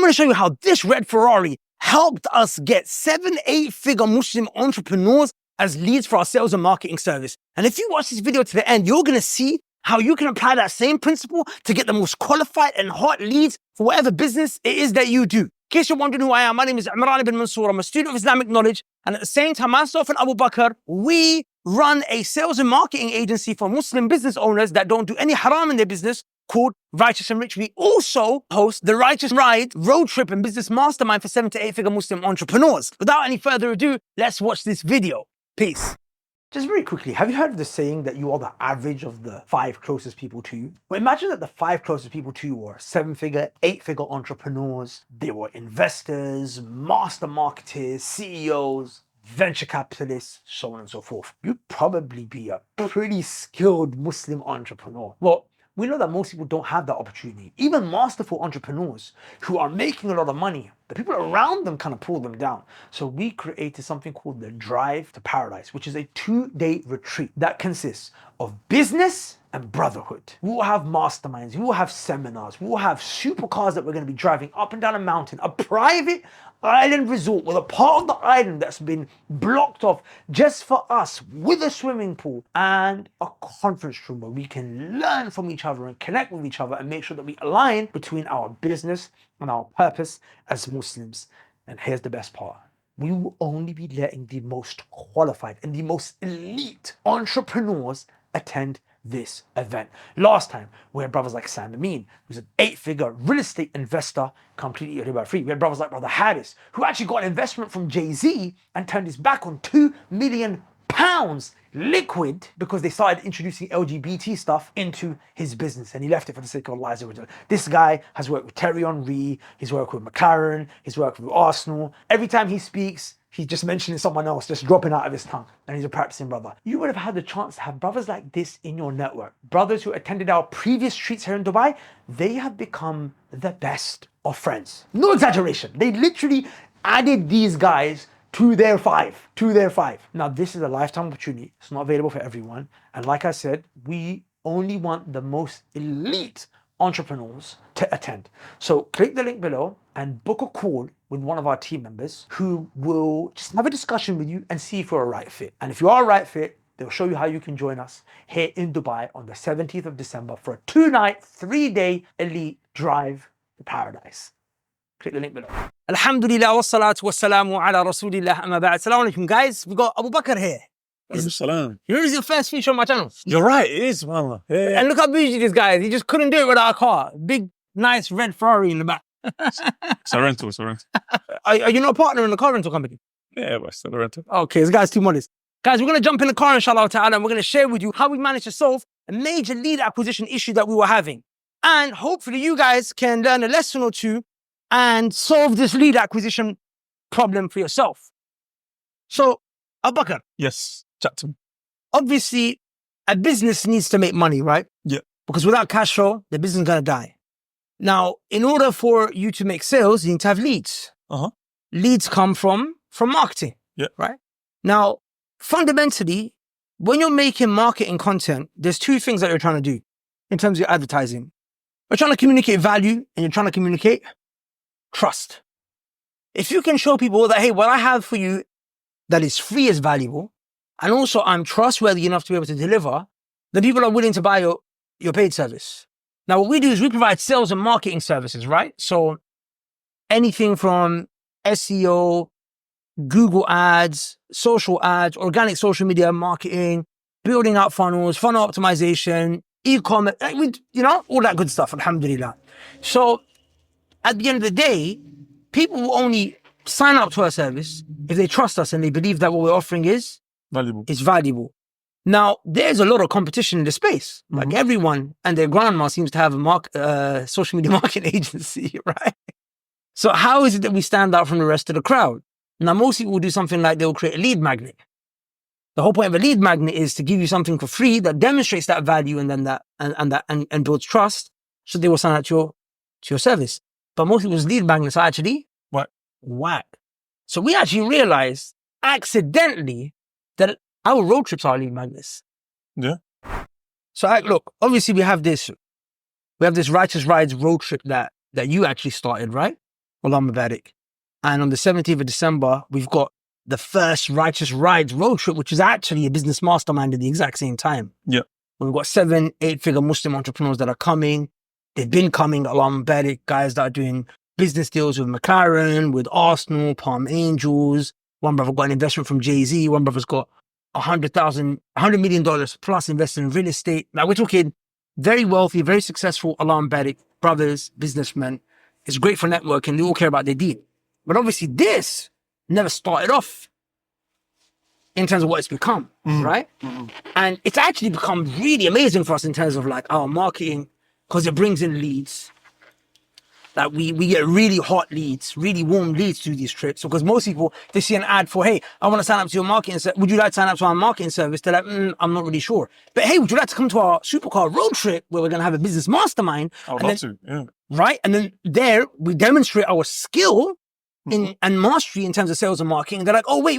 going to show you how this red Ferrari helped us get 7-8-figure Muslim entrepreneurs as leads for our sales and marketing service. And if you watch this video to the end, you're going to see how you can apply that same principle to get the most qualified and hot leads for whatever business it is that you do. In case you're wondering who I am, my name is Imran Ibn Mansur. I'm a student of Islamic knowledge. And at the same time, myself and Abu Bakr, we run a sales and marketing agency for Muslim business owners that don't do any haram in their business called Righteous and Rich. We also host the Righteous Ride road trip and business mastermind for 7 to 8-figure Muslim entrepreneurs. Without any further ado, let's watch this video. Peace. Just very quickly, have you heard of the saying that you are the average of the 5 closest people to you? Well, imagine that the 5 closest people to you were 7-figure, 8-figure entrepreneurs. They were investors, master marketers, CEOs, venture capitalists, so on and so forth. You'd probably be a pretty skilled Muslim entrepreneur. Well, we know that most people don't have that opportunity. Even masterful entrepreneurs who are making a lot of money, the people around them kind of pull them down. So we created something called the Drive to Paradise, which is a 2-day retreat that consists of business and brotherhood. We will have masterminds, we will have seminars, we will have supercars that we're going to be driving up and down a mountain, a private island resort with a part of the island that's been blocked off just for us, with a swimming pool and a conference room where we can learn from each other and connect with each other and make sure that we align between our business and our purpose as Muslims. And here's the best part. We will only be letting the most qualified and the most elite entrepreneurs attend this event. Last time, we had brothers like Sam Amin, who's an 8-figure real estate investor, completely riba free. We had brothers like Brother Harris, who actually got an investment from Jay-Z and turned his back on £2 million liquid because they started introducing LGBT stuff into his business, and he left it for the sake of Allah. This guy has worked with Thierry Henry, he's worked with McLaren, he's worked with Arsenal. Every time he speaks, he's just mentioning someone else, just dropping out of his tongue, and he's a practicing brother. You would have had the chance to have brothers like this in your network. Brothers who attended our previous retreats here in Dubai, they have become the best of friends. No exaggeration. They literally added these guys to their 5. Now, this is a lifetime opportunity. It's not available for everyone. And like I said, we only want the most elite entrepreneurs to attend. So click the link below and book a call with one of our team members who will just have a discussion with you and see if you're a right fit. And if you are a right fit, they'll show you how you can join us here in Dubai on the 17th of December for a 2-night, 3-day elite drive to paradise. Click the link below. Alhamdulillah wa salatu wa salamu ala rasulillah amma ba'd. Assalamu alaikum, guys. We got Abu Bakr here. Salam. You know, this is your first feature on my channel. You're right, it is, mama. Yeah. And look how bougie this guy is. He just couldn't do it without a car. Big, nice red Ferrari in the back. It's a rental. Are you not a partner in the car rental company? Yeah, but it's still a rental. Okay, this guy's too modest. Guys, we're going to jump in the car, inshallah ta'ala, and we're going to share with you how we managed to solve a major lead acquisition issue that we were having. And hopefully you guys can learn a lesson or two and solve this lead acquisition problem for yourself. So, Abu Bakr. Yes, chat to me. Obviously, a business needs to make money, right? Yeah. Because without cash flow, the business is going to die. Now, in order for you to make sales, you need to have leads. Leads come from marketing. Yeah. Right? Now, fundamentally, when you're making marketing content, there's 2 things that you're trying to do in terms of your advertising. You're trying to communicate value and you're trying to communicate trust. If you can show people that, hey, what I have for you that is free is valuable, and also I'm trustworthy enough to be able to deliver, then people are willing to buy your paid service. Now, what we do is we provide sales and marketing services, right? So anything from SEO, Google ads, social ads, organic social media marketing, building out funnels, funnel optimization, e-commerce, all that good stuff, alhamdulillah. So at the end of the day, people will only sign up to our service if they trust us and they believe that what we're offering is valuable. Now, there's a lot of competition in the space. Like everyone and their grandma seems to have a social media marketing agency, right? So how is it that we stand out from the rest of the crowd? Now, most people will do something like they'll create a lead magnet. The whole point of a lead magnet is to give you something for free that demonstrates that value and then and builds trust, so they will sign up to your service. But most people's lead magnets are actually whack. So we actually realized accidentally that our road trips are lead magnets. Yeah. So look, obviously we have this Righteous Rides road trip that you actually started, right? Allah Mubarak. And on the 17th of December, we've got the first Righteous Rides road trip, which is actually a business mastermind at the exact same time. Yeah. We've got 7, 8-figure Muslim entrepreneurs that are coming. They've been coming, Allah Mubarak, guys that are doing business deals with McLaren, with Arsenal, Palm Angels. One brother got an investment from Jay-Z. One brother's got $100 million plus invested in real estate. Now we're talking very wealthy, very successful, Allah Mubarak brothers, businessmen. It's great for networking. They all care about their deen. But obviously this never started off in terms of what it's become, right? And it's actually become really amazing for us in terms of like our marketing, because it brings in leads. Like we get really hot leads, really warm leads through these trips. Because most people, they see an ad for, hey, I want to sign up to your marketing service. Would you like to sign up to our marketing service? They're like, I'm not really sure. But hey, would you like to come to our supercar road trip where we're going to have a business mastermind? I would love to, yeah. Right? And then there, we demonstrate our skill and mastery in terms of sales and marketing. They're like, oh, wait.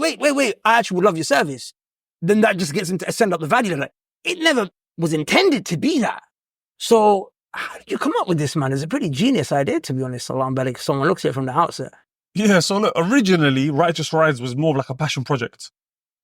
I actually would love your service. Then that just gets them to send up the value. They're like, it never was intended to be that. So how did you come up with this, man? It's a pretty genius idea, to be honest, Salam Balik. Someone looks at it from the outset. Yeah, so look, originally, Righteous Rides was more of like a passion project.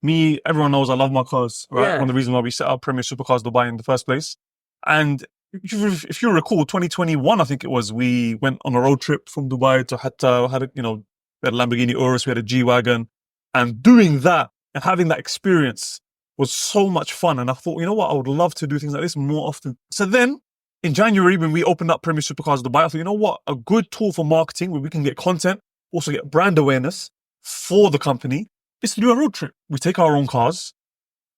Me, everyone knows I love my cars, right? Yeah. One of the reasons why we set up Premier Supercars Dubai in the first place. And if you recall, 2021, I think it was, we went on a road trip from Dubai to Hatta, we had a Lamborghini Urus, we had a G-Wagon. And doing that and having that experience was so much fun. And I thought, you know what, I would love to do things like this more often. So then, in January, when we opened up Premier Supercars Dubai, I thought, you know what, a good tool for marketing where we can get content, also get brand awareness for the company is to do a road trip. We take our own cars,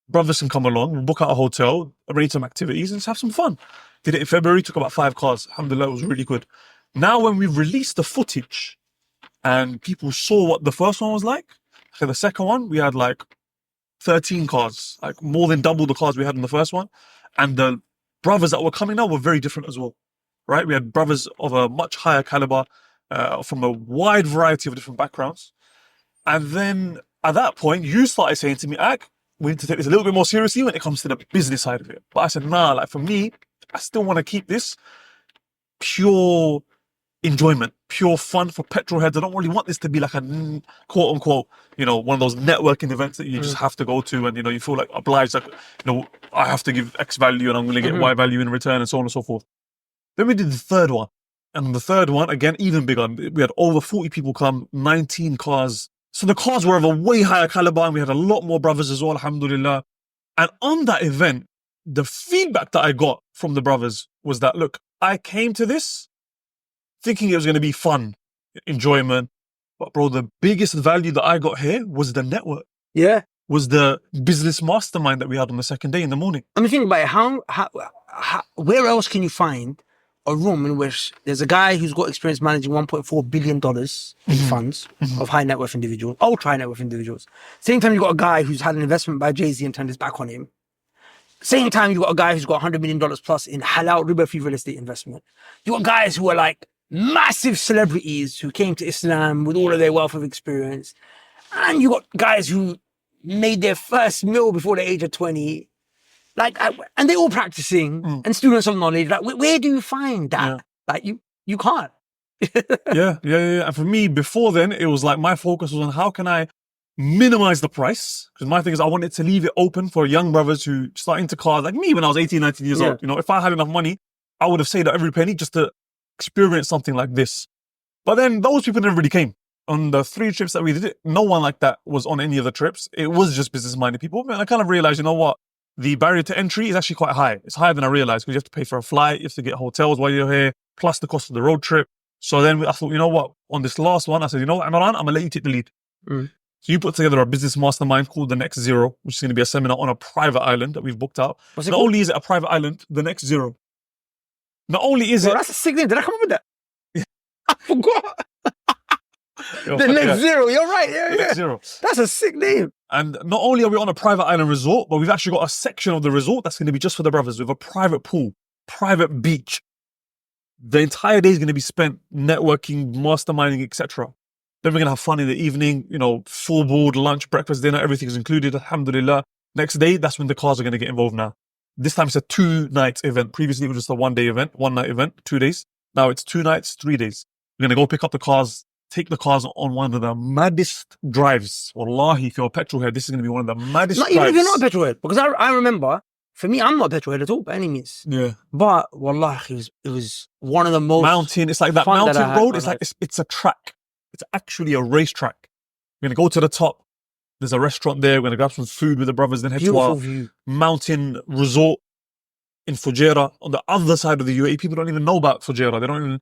brothers can come along, we book out a hotel, arrange some activities and just have some fun. Did it in February, took about 5 cars. Alhamdulillah, it was really good. Now, when we released the footage and people saw what the first one was like, okay, the second one, we had like 13 cars, like more than double the cars we had in the first one. And the brothers that were coming out were very different as well, right? We had brothers of a much higher caliber, from a wide variety of different backgrounds. And then at that point, you started saying to me, Ak, we need to take this a little bit more seriously when it comes to the business side of it. But I said, nah, like for me, I still want to keep this pure enjoyment, pure fun for petrol heads. I don't really want this to be like a quote unquote, one of those networking events that you just have to go to and, you feel like obliged, like, I have to give X value and I'm going to get Y value in return and so on and so forth. Then we did the third one. And the third one, again, even bigger. We had over 40 people come, 19 cars. So the cars were of a way higher caliber and we had a lot more brothers as well, alhamdulillah. And on that event, the feedback that I got from the brothers was that, look, I came to this thinking it was going to be fun, enjoyment. But bro, the biggest value that I got here was the network. Yeah. Was the business mastermind that we had on the second day in the morning. I mean, think about it. How where else can you find a room in which there's a guy who's got experience managing $1.4 billion in funds of high net worth individuals, ultra high net worth individuals. Same time, you've got a guy who's had an investment by Jay-Z and turned his back on him. Same time, you've got a guy who's got $100 million plus in halal riba-free real estate investment. You've got guys who are like massive celebrities who came to Islam with all of their wealth of experience. And you got guys who made their first meal before the age of 20. And they're all practicing and students of knowledge. Like, where do you find that? Yeah. Like, you can't. Yeah. And for me, before then, it was like my focus was on how can I minimize the price? Because my thing is I wanted to leave it open for young brothers who start into cars, like me when I was 18, 19 years old. If I had enough money, I would have saved up every penny just to experience something like this. But then those people never really came. On the 3 trips that we did, no one like that was on any of the trips. It was just business-minded people. And I kind of realized, you know what? The barrier to entry is actually quite high. It's higher than I realized because you have to pay for a flight, you have to get hotels while you're here, plus the cost of the road trip. So then I thought, you know what? On this last one, I said, you know what, Imran, I'm going to let you take the lead. So you put together a business mastermind called The Next Zero, which is going to be a seminar on a private island that we've booked out. Not only is it a private island, The Next Zero. Not only is it... That's a sick name. Did I come up with that? I forgot. The Next Zero. You're right. Yeah. Next Zero. That's a sick name. And not only are we on a private island resort, but we've actually got a section of the resort that's going to be just for the brothers with a private pool, private beach. The entire day is going to be spent networking, masterminding, etc. Then we're going to have fun in the evening, full board, lunch, breakfast, dinner, everything is included, alhamdulillah. Next day, that's when the cars are going to get involved now. This time it's a 2-night event. Previously, it was just a 1-day event, 1-night event, 2 days. Now it's 2 nights, 3 days. We're going to go pick up the cars, take the cars on one of the maddest drives. Wallahi, if you're a petrol head, this is going to be one of the maddest Not drives. even if you're not a petrol head, because I remember, for me, I'm not a petrol head at all by any means. Yeah. But wallahi, it was one of the most mountain. It's like that fun mountain that I had road. in It's my like it's a track. It's actually a racetrack. We're going to go to the top. There's a restaurant there. We're going to grab some food with the brothers, then head to beautiful our view. mountain resort in Fujairah on the other side of the UAE. People don't even know about Fujairah.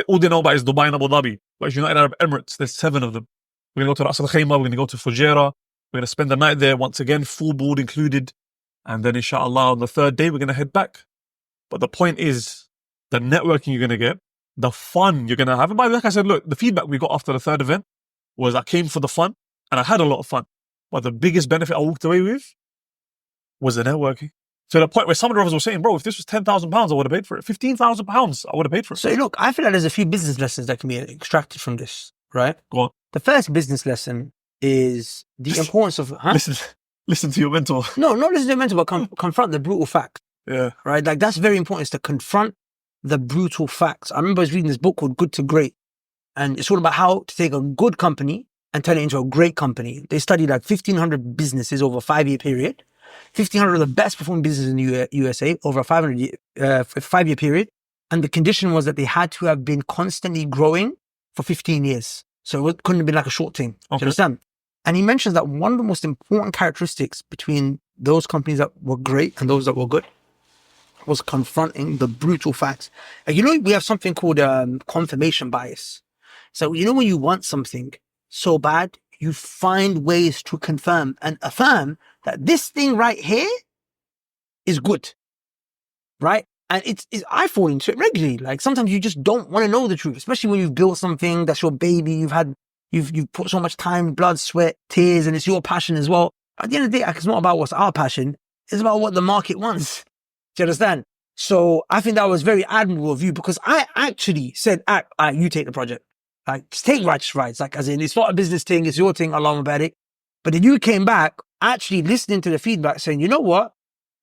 All they know about is Dubai and Abu Dhabi. But it's United Arab Emirates. There's 7 of them. We're going to go to Ras Al Khaimah. We're going to go to Fujairah. We're going to spend the night there once again, full board included. And then inshallah on the 3rd day, we're going to head back. But the point is the networking you're going to get, the fun you're going to have. And by the way, like I said, look, the feedback we got after the 3rd event was I came for the fun and I had a lot of fun. But the biggest benefit I walked away with was the networking. To the point where some of the brothers were saying, bro, if this was £10,000, I would have paid for it. £15,000, I would have paid for it. So look, I feel like there's a few business lessons that can be extracted from this, right? Go on. The first business lesson is the importance of... Listen to your mentor. No, not listen to your mentor, but confront the brutal facts. Yeah. Right? Like, that's very important, is to confront the brutal facts. I remember I was reading this book called Good to Great, and it's all about how to take a good company and turn it into a great company. They studied like 1,500 businesses over a 5-year period, 1,500 of the best performing businesses in the USA over a 5-year period. And the condition was that they had to have been constantly growing for 15 years. So it couldn't have been like a short thing. Do you understand? And he mentions that one of the most important characteristics between those companies that were great and those that were good was confronting the brutal facts. And we have something called confirmation bias. So, when you want something so bad, you find ways to confirm and affirm that this thing right here is good, right? And I fall into it regularly. Like, sometimes you just don't want to know the truth, especially when you've built something that's your baby. You've put so much time, blood, sweat, tears, and it's your passion as well. At the end of the day, it's not about what's our passion. It's about what the market wants. Do you understand? So I think that was very admirable of you, because I actually said, you take the project. Like, just take righteous rights. Like, as in, it's not a business thing, it's your thing, Allahumma barik. But then you came back actually listening to the feedback saying, you know what?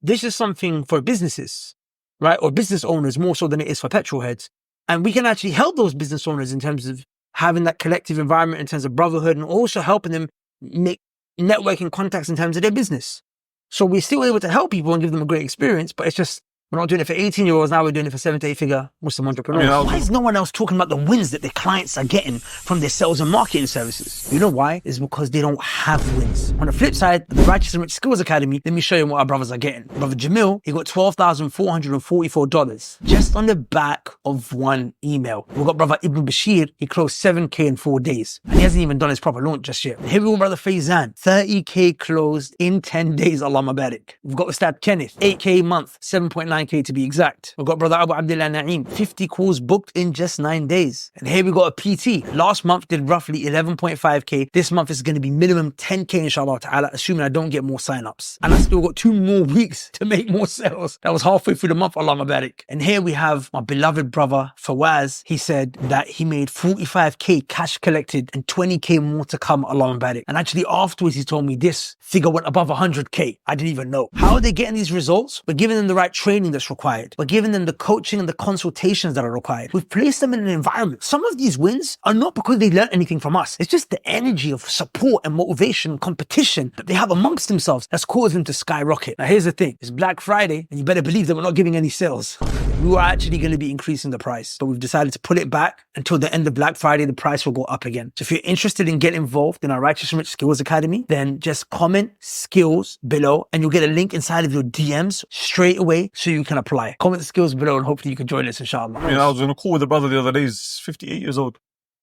This is something for businesses, right? Or business owners more so than it is for petrol heads. And we can actually help those business owners in terms of having that collective environment, in terms of brotherhood, and also helping them make networking contacts in terms of their business. So we're still able to help people and give them a great experience, but it's just, we're not doing it for 18-year-olds, now we're doing it for 7 to 8-figure Muslim entrepreneurs. Why is no one else talking about the wins that their clients are getting from their sales and marketing services? You know why? It's because they don't have wins. On the flip side, the Righteous and Rich Skills Academy, let me show you what our brothers are getting. Brother Jamil, he got $12,444 just on the back of one email. We've got Brother Ibn Bashir, he closed 7K in 4 days. And he hasn't even done his proper launch just yet. Here we go, Brother Faizan, 30K closed in 10 days, Allahumma barik. We've got Ustad Kenneth, 8K a month, 7.9K to be exact. We've got Brother Abu Abdullah Na'im, 50 calls booked in just 9 days. And here we got a PT. Last month did roughly 11.5K. This month is going to be minimum 10K inshallah ta'ala, assuming I don't get more signups. And I still got 2 more weeks to make more sales. That was halfway through the month, Allahumma barik. And here we have my beloved brother Fawaz. He said that he made 45K cash collected and 20K more to come, Allahumma barik. And actually afterwards he told me this figure went above 100K. I didn't even know. How are they getting these results? We're giving them the right training that's required. We're giving them the coaching and the consultations that are required. We've placed them in an environment. Some of these wins are not because they learned anything from us. It's just the energy of support and motivation and competition that they have amongst themselves that's caused them to skyrocket. Now here's the thing. It's Black Friday and you better believe that we're not giving any sales. We were actually going to be increasing the price, but we've decided to pull it back until the end of Black Friday. The price will go up again. So if you're interested in getting involved in our Righteous and Rich Skills Academy, then just comment skills below and you'll get a link inside of your DMs straight away so you can apply. Comment the skills below and hopefully you can join us, inshallah. I was on a call with a brother the other day, he's 58 years old.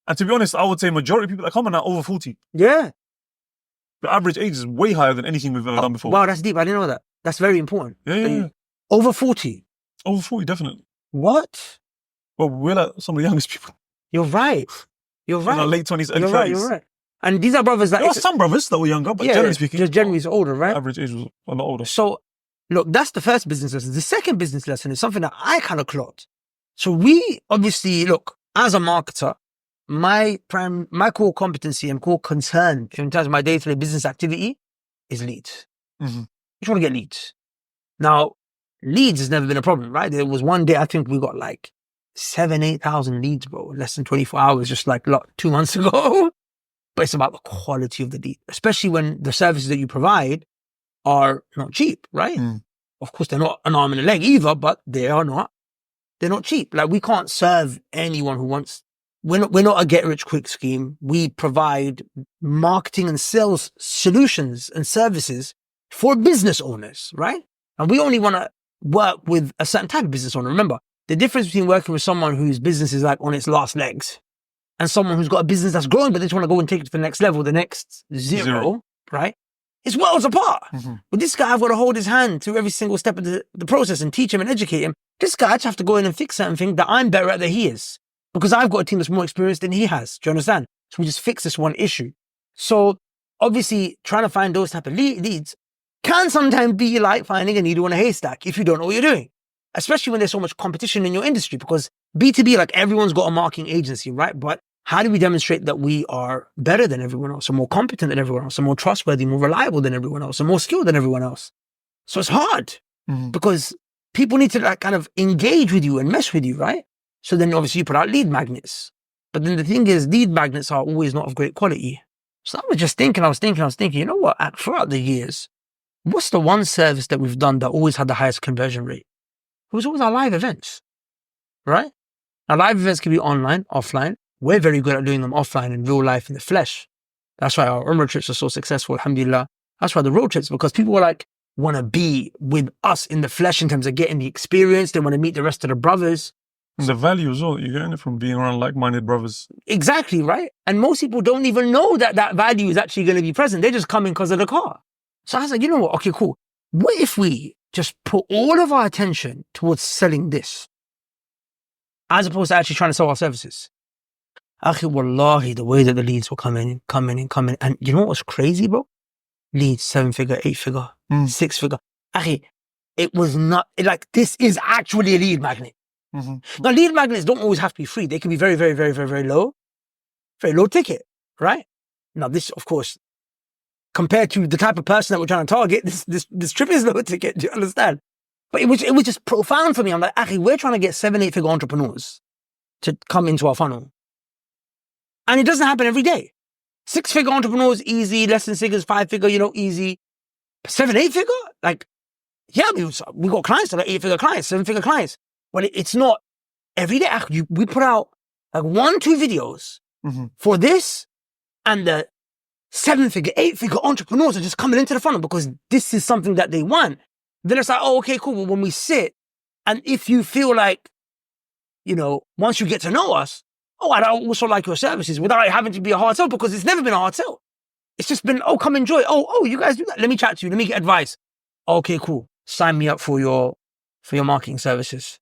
And to be honest, I would say majority of people that come in are over 40. Yeah. The average age is way higher than anything we've ever done before. Wow, that's deep. I didn't know that. That's very important. Yeah. Over 40. Over 40, definitely. What? Well, we're like some of the youngest people. You're right. In our late 20s, early 30s. You're right. And these are brothers that... There are some brothers that were younger, but generally speaking... Just generally is older, right? Average age was a lot older. So, look, that's the first business lesson. The second business lesson is something that I kind of clocked. So we obviously, look, as a marketer, my core competency and core concern in terms of my day-to-day business activity is leads. Mm-hmm. I just want to get leads. Now, leads has never been a problem, right? There was one day, I think we got like 8,000 leads, bro. Less than 24 hours, just like 2 months ago. But it's about the quality of the lead, especially when the services that you provide are not cheap, right? Of course, they're not an arm and a leg either, but they're not cheap. Like, we can't serve anyone who wants, we're not a get rich quick scheme. We provide marketing and sales solutions and services for business owners, right? And we only want to work with a certain type of business owner. Remember, the difference between working with someone whose business is like on its last legs and someone who's got a business that's growing, but they just want to go and take it to the next level, the next zero. Right? It's worlds apart. But this guy, I've got to hold his hand through every single step of the process and teach him and educate him. This guy, I just have to go in and fix certain things that I'm better at than he is, because I've got a team that's more experienced than he has. Do you understand? So we just fix this one issue. So obviously, trying to find those type of leads can sometimes be like finding a needle in a haystack if you don't know what you're doing, especially when there's so much competition in your industry, because B2B, like, everyone's got a marketing agency, right? But how do we demonstrate that we are better than everyone else, or more competent than everyone else, or more trustworthy, more reliable than everyone else, or more skilled than everyone else? So it's hard because people need to like kind of engage with you and mess with you, right? So then obviously you put out lead magnets. But then the thing is, lead magnets are always not of great quality. So I was just thinking, you know what? Throughout the years, what's the one service that we've done that always had the highest conversion rate? It was always our live events, right? Our live events can be online, offline. We're very good at doing them offline in real life, in the flesh. That's why our Umrah trips are so successful, alhamdulillah. That's why the road trips, because people were like, want to be with us in the flesh in terms of getting the experience. They want to meet the rest of the brothers. And the value as well, you're getting it from being around like-minded brothers. Exactly, right? And most people don't even know that that value is actually going to be present. They're just coming because of the car. So I was like, you know what? Okay, cool. What if we just put all of our attention towards selling this, as opposed to actually trying to sell our services? Akhi, wallahi, the way that the leads were coming. And you know what was crazy, bro? Leads, 7-figure, 8-figure, 6-figure. Akhi, it was not, like, this is actually a lead magnet. Now, lead magnets don't always have to be free. They can be very, very, very, very, very low ticket, right? Now, this, of course, compared to the type of person that we're trying to target, this trip is low ticket. Do you understand? But it was just profound for me. I'm like, Akhi, we're trying to get 7-8-figure entrepreneurs to come into our funnel. And it doesn't happen every day. 6-figure entrepreneurs, easy. Less than 5-figure, easy. 7-8-figure? Like, yeah, we got clients that are 8-figure clients, 7-figure clients. But it's not every day. We put out like 1-2 videos for this, and the 7-figure, 8-figure entrepreneurs are just coming into the funnel because this is something that they want. Then it's like, oh, okay, cool. Well, when we sit, and if you feel like, once you get to know us, oh, I'd also like your services, without it having to be a hard sell, because it's never been a hard sell. It's just been, oh, come enjoy. Oh, you guys do that. Let me chat to you. Let me get advice. Okay, cool. Sign me up for your marketing services.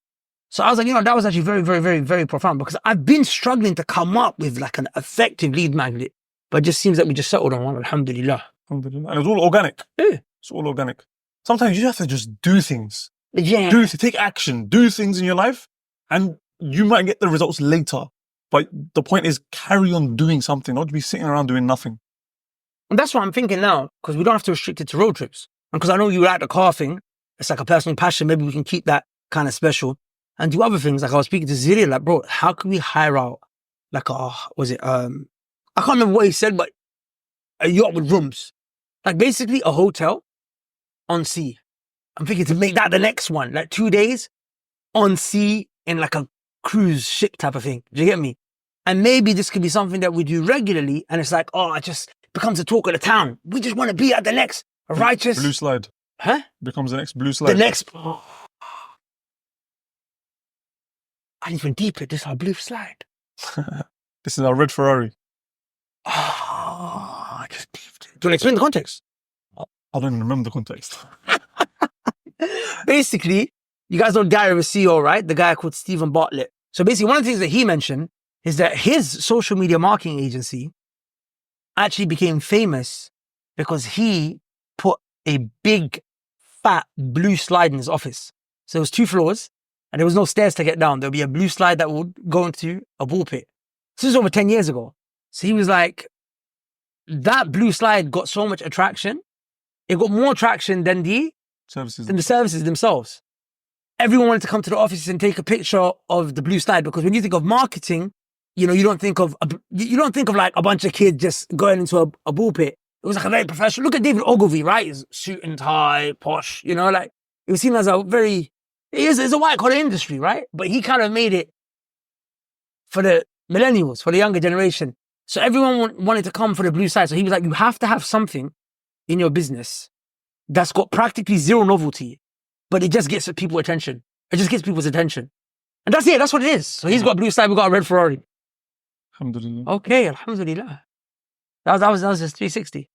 So I was like, that was actually very, very, very, very profound, because I've been struggling to come up with like an effective lead magnet, but it just seems that we just settled on one, alhamdulillah. Alhamdulillah. And it's all organic. Yeah. It's all organic. Sometimes you have to just do things. Yeah. Take action. Do things in your life, and you might get the results later. But the point is, carry on doing something, not to be sitting around doing nothing. And that's what I'm thinking now, because we don't have to restrict it to road trips. And because I know you like the car thing, it's like a personal passion. Maybe we can keep that kind of special and do other things. Like, I was speaking to Ziria, like, bro, how can we hire out like I can't remember what he said, but a yacht with rooms. Like, basically a hotel on sea. I'm thinking to make that the next one, like 2 days on sea in like a cruise ship type of thing. Do you get me? And maybe this could be something that we do regularly, and it's like, it just becomes a talk of the town. We just want to be at the next righteous blue slide. Huh? Becomes the next blue slide. The next. I didn't even deep it. This is our blue slide. This is our red Ferrari. I just deeped it. Do you want to explain the context? I don't even remember the context. Basically, you guys know Gary was CEO, right? The guy called Stephen Bartlett. So basically, one of the things that he mentioned is that his social media marketing agency actually became famous because he put a big, fat blue slide in his office. So it was 2 floors, and there was no stairs to get down. There'll be a blue slide that would go into a ball pit. This was over 10 years ago. So he was like, that blue slide got so much attraction. It got more traction than the services themselves. everyone wanted to come to the office and take a picture of the blue slide, because when you think of marketing, you don't think of like a bunch of kids just going into a ball pit. It was like a very professional. Look at David Ogilvy, right? He's suit and tie, posh, like it was seen as it's a white collar industry, right? But he kind of made it for the millennials, for the younger generation. So everyone wanted to come for the blue side. So he was like, you have to have something in your business that's got practically zero novelty, but it just gets people's attention. It just gets people's attention. And that's it. That's what it is. So he's got a blue slide. We got a red Ferrari. Alhamdulillah. Okay, alhamdulillah. That was just 360.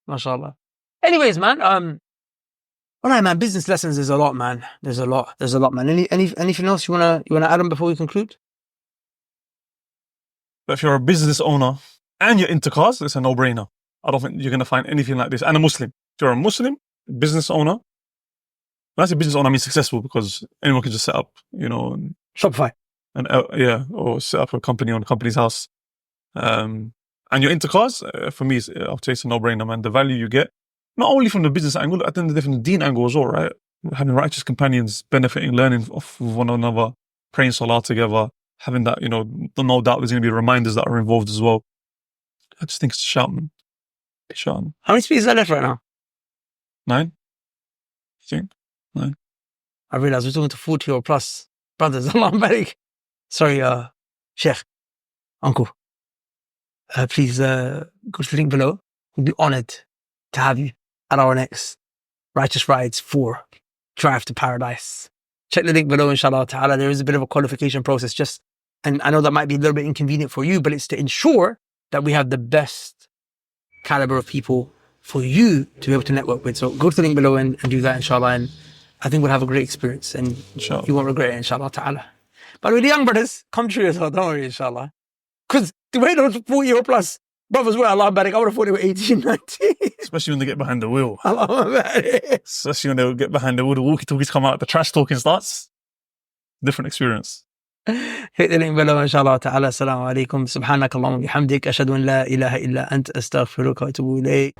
MashaAllah. Anyways, man. All right, man. Business lessons. There's a lot, man. There's a lot, man. Anything else you wanna add on before we conclude? But if you're a business owner and you're into cars, it's a no-brainer. I don't think you're going to find anything like this. And a Muslim. If you're a Muslim, business owner, when I say business owner, I mean successful, because anyone can just set up, Shopify. And or set up a company on a company's house. And you're into cars, for me, I'll say it's a no-brainer, man. The value you get, not only from the business angle, at the end of the day, from the deen angle as well, right? Having righteous companions, benefiting, learning off one another, praying salah together, having that, no doubt there's going to be reminders that are involved as well. I just think it's a shout, man. Shout. How many speakers are left right now? 9? I think 9. I realize we're talking to 40 or plus brothers. Allah barik. Sorry, Sheikh, Uncle. Please go to the link below. We'll be honored to have you at our next Righteous Rides 4 Drive to Paradise. Check the link below, inshallah ta'ala. There is a bit of a qualification process, and I know that might be a little bit inconvenient for you, but it's to ensure that we have the best caliber of people for you to be able to network with. So go to the link below and do that, inshallah, and I think we'll have a great experience, and inshallah, you won't regret it, inshallah ta'ala. But with the young brothers, come true as well, don't worry, inshallah. Because the way those 40 or plus brothers were, Allah barik, I would have thought they were 18, 19. Especially when they get behind the wheel. Allah barik. Especially when they get behind the wheel, the walkie-talkies come out, the trash talking starts. Different experience. Hit the link below, inshallah ta'ala. Assalamu alaikum. Subhanak Allahumma bihamdik. Ashhadu an la ilaha illa ant. Astaghfiruka wa atubu ilayk.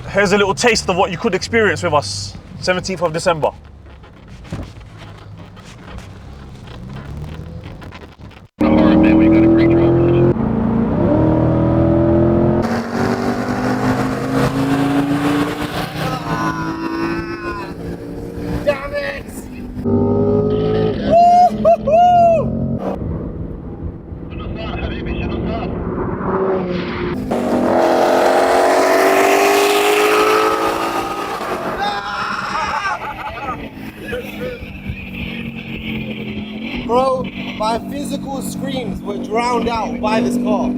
Here's a little taste of what you could experience with us. 17th of December. Man, we got a great driver. Damn it! Bro, my physical screams were drowned out by this car.